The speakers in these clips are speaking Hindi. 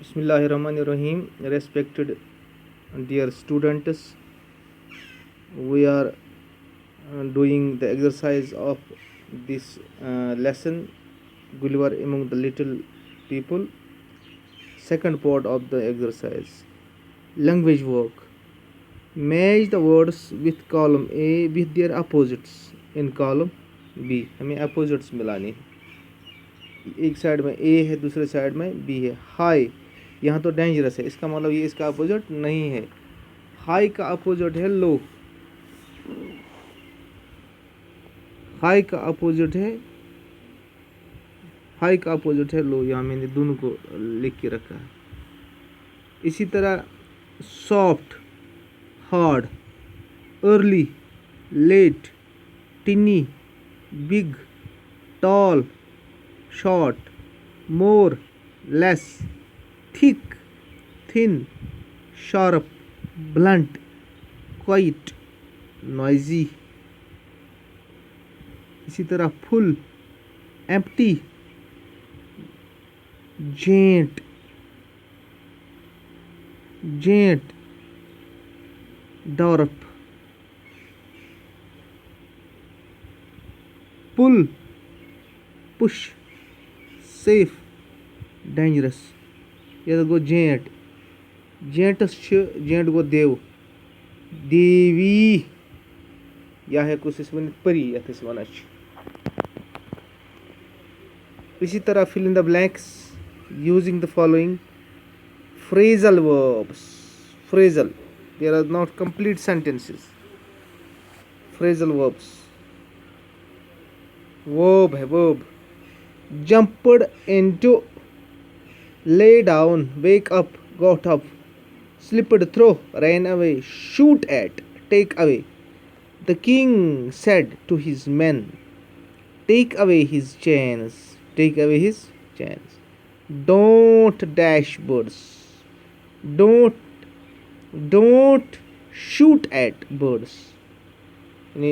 Bismillahirrahmanirrahim. Respected dear students, we are doing the exercise of this lesson, Gulliver among the little people. Second part of the exercise, language work. Match the words with column A with their opposites in column B. हमें opposites मिलाने हैं. एक साइड में A है, दूसरे साइड में B है. हाई यहाँ तो डेंजरस है, इसका मतलब ये इसका अपोजिट नहीं है. हाई का अपोजिट है लो. हाई का अपोजिट है लो. यहाँ मैंने दोनों को लिख के रखा है. इसी तरह soft, hard, early, late, tiny, big, tall, short, more, less, thick, thin, sharp, blunt, quiet, noisy. इसी तरह full, empty, giant, dwarf, pull, push, safe, dangerous. ये गो जेंट. जेंट गो देव, देवी या है कुछ वन परी यथ वन. इसी तरह fill in the blanks using the following phrasal verbs. Phrasal, there are not complete sentences. Phrasal verbs. Verb है verb. Jumped into, lay down, wake up, got up, slipped through, ran away, shoot at, take away. The king said to his men, take away his chains. Don't dash birds. Don't shoot at birds. यानी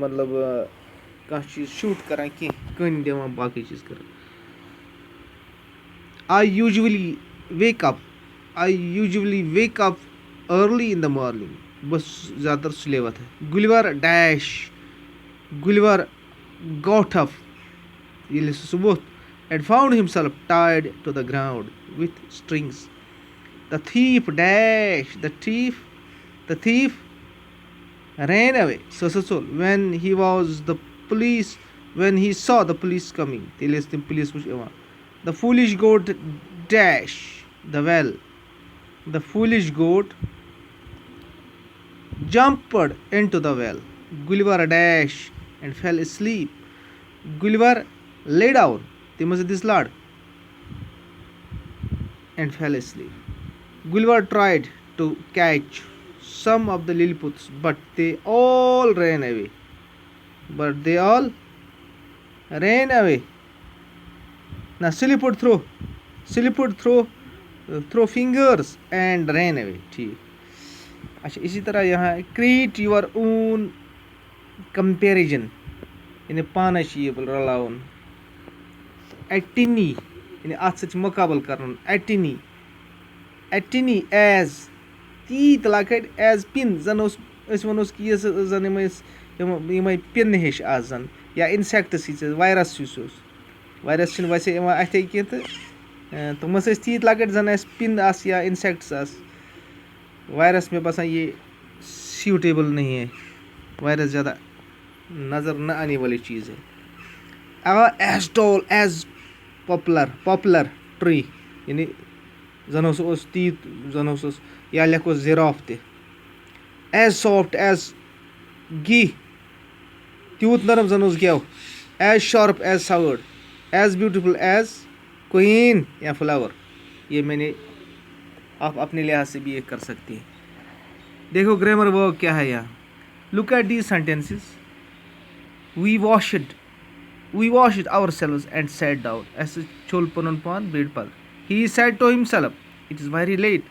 मतलब कहाँ चीज शूट करान की कन दिवान बाकी चीज करान. I usually wake up early in the morning. बस ज़्यादातर सुले वत है. Gulliver got up ये सुबह and found himself tied to the ground with strings. The thief ran away. So when he saw the police coming. The foolish goat dashed the well. The foolish goat jumped into the well. Gulliver dashed and fell asleep. Gulliver lay down, and fell asleep. Gulliver tried to catch some of the Lilliputians, but they all ran away. Now Lilliput throw fingers and ran away. ठीक. अच्छा इसी तरह यहाँ create your own comparison. इन्हें पाना चाहिए बोल रलाउन. Atini इन्हें आज सच मुकाबल करना. Atini as तीत लाकड़ as pin जन उस वनोस की ये जन ये मैं pin है आज जन या insect सीचेस virus चीज़ों. Virus चिन वैसे ये ऐसे ही तो मसे तीत लाकड़ जन as pin as या insects as. वायरस में बस ये सूटेबल नहीं है. वायरस ज़्यादा नज़र न आने वाली चीज़ है. as tall as poplar tree यानी जनों से उस तीत जनों से या लेको ज़िराफ ते. as soft as घी त्यूत नरम जनों क्या हो. as sharp as sword. as beautiful as queen या flower. ये मैंने आप अपने लिहाज से भी ये कर सकते हैं. देखो ग्रामर वर्क क्या है यहाँ. Look at these sentences. We washed ourselves and sat down. ऐसे छोल पनन पान बेड पर. He said to himself, it is very late.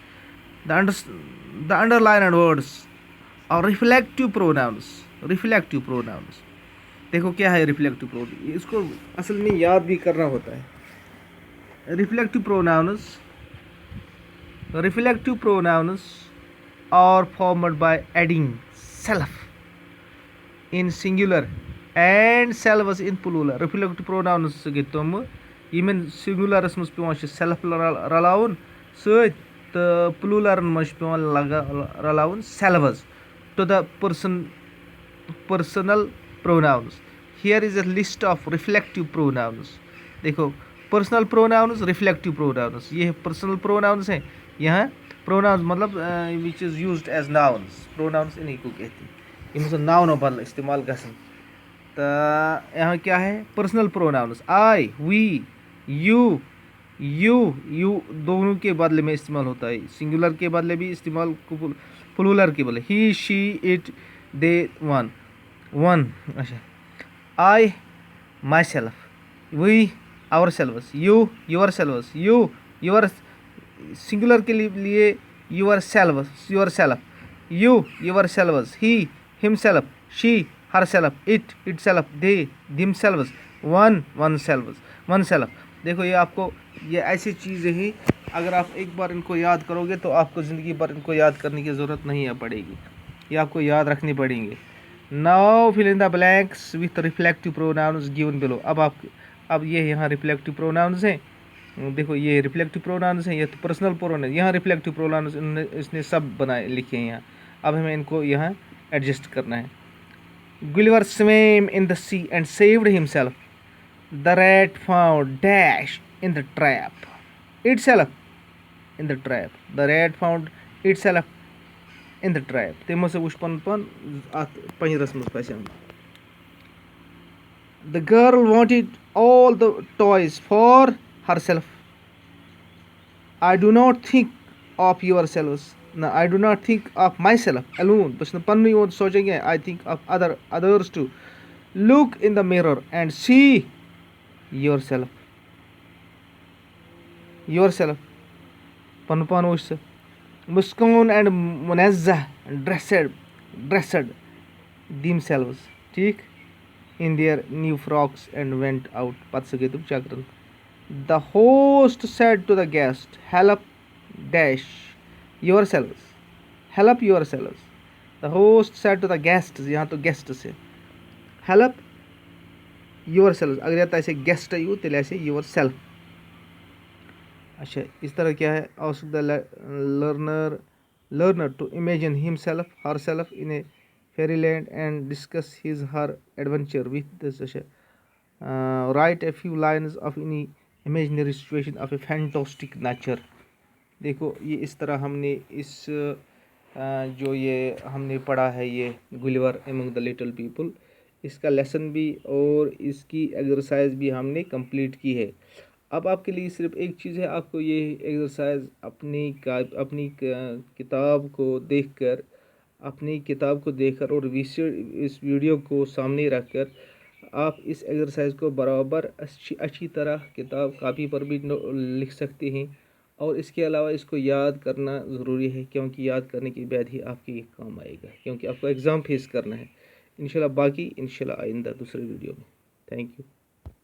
The underlined words are reflective pronouns. देखो क्या है रिफ्लेक्टिव प्रोनाउन. इसको असल में याद भी करना होता है. reflective pronouns are formed by adding self in singular and selvs in plural. Reflective pronouns gey tom yemen singularis mans pevan self ralaun seit to plural mans pevan ralaun selvs to the personal pronouns. Here is a list of reflective pronouns. देखो पर्सनल प्रोनाउंस, रिफ्लेक्टिव प्रोनाउंस, ये पर्सनल प्रोनाउंस हैं. यहाँ प्रोनाउंस मतलब which is used as nouns. Pronouns इन्हीं को कहते हैं, यम नाउनो बदल इस्तेमाल गसन. तो यहाँ क्या है, personal pronouns. I, we, you, you दोनों के बदले में इस्तेमाल होता है. सिंगुलर के बदले भी इस्तेमाल, प्लूरल के बदले. He, she, it, they, one. अच्छा, I, myself, we, ourselves, you, yourselves, your singular के लिए yourself, you, yourselves, he, himself, she, herself, it, itself, they, themselves, oneself. देखो ये आपको, ये ऐसी चीज़ें हैं, अगर आप एक बार इनको याद करोगे तो आपको ज़िंदगी भर इनको याद करने की ज़रूरत नहीं है पड़ेगी, ये आपको याद रखनी पड़ेंगे. Now fill in the blanks with reflective pronouns given below. अब ये यहाँ रिफ्लेक्टिव प्रोनाउंस हैं. देखो ये रिफ्लेक्टिव प्रोनाउंस हैं, ये तो पर्सनल प्रोनाउंस. यहाँ रिफ्लेक्टिव प्रोनाउंस इसने सब बनाए लिखे हैं यहाँ. अब हमें इनको यहाँ एडजस्ट करना है. Gulliver swim in the sea and saved himself. The rat found dash in the trap itself. In the trap the rat found itself in the trap. तमो से वुच पन अत पंजरस मज फंसन. The girl wanted all the toys for herself. I do not think of yourselves. No, I do not think of myself alone. बस न पन्नी वो सोचेंगे. I think of others too. Look in the mirror and see yourself. पन उस मुस्कान and मुनज़्ज़ह dressed themselves. ठीक, in their new frocks and went out. Pat se gey tum chakran. The host said to the guest, help dash yourselves. Help yourselves. The host said to the guests, यहाँ तो guest से help yourselves. अगर आता ऐसे guest है यू तेल ऐसे yourself. अच्छा, इस तरह क्या है, ask the learner to imagine himself, herself in a fairyland and discuss his her adventure with this. Write a few lines of any imaginary situation of a fantastic nature. देखो ये इस तरह हमने इस जो ये हमने पढ़ा है ये Gulliver among the little people, इसका लेसन भी और इसकी एक्सरसाइज भी हमने कंप्लीट की है. अब आपके लिए सिर्फ एक चीज़ है, आपको ये एक्सरसाइज अपनी किताब को देखकर और इस वीडियो को सामने रखकर आप इस एक्सरसाइज को बराबर अच्छी तरह किताब कापी पर भी लिख सकते हैं. और इसके अलावा इसको याद करना ज़रूरी है, क्योंकि याद करने के बाद ही आपके ये काम आएगा, क्योंकि आपको एग्ज़ाम फेस करना है इंशाल्लाह. बाकी इंशाल्लाह आइंदा दूसरे वीडियो में. Thank you.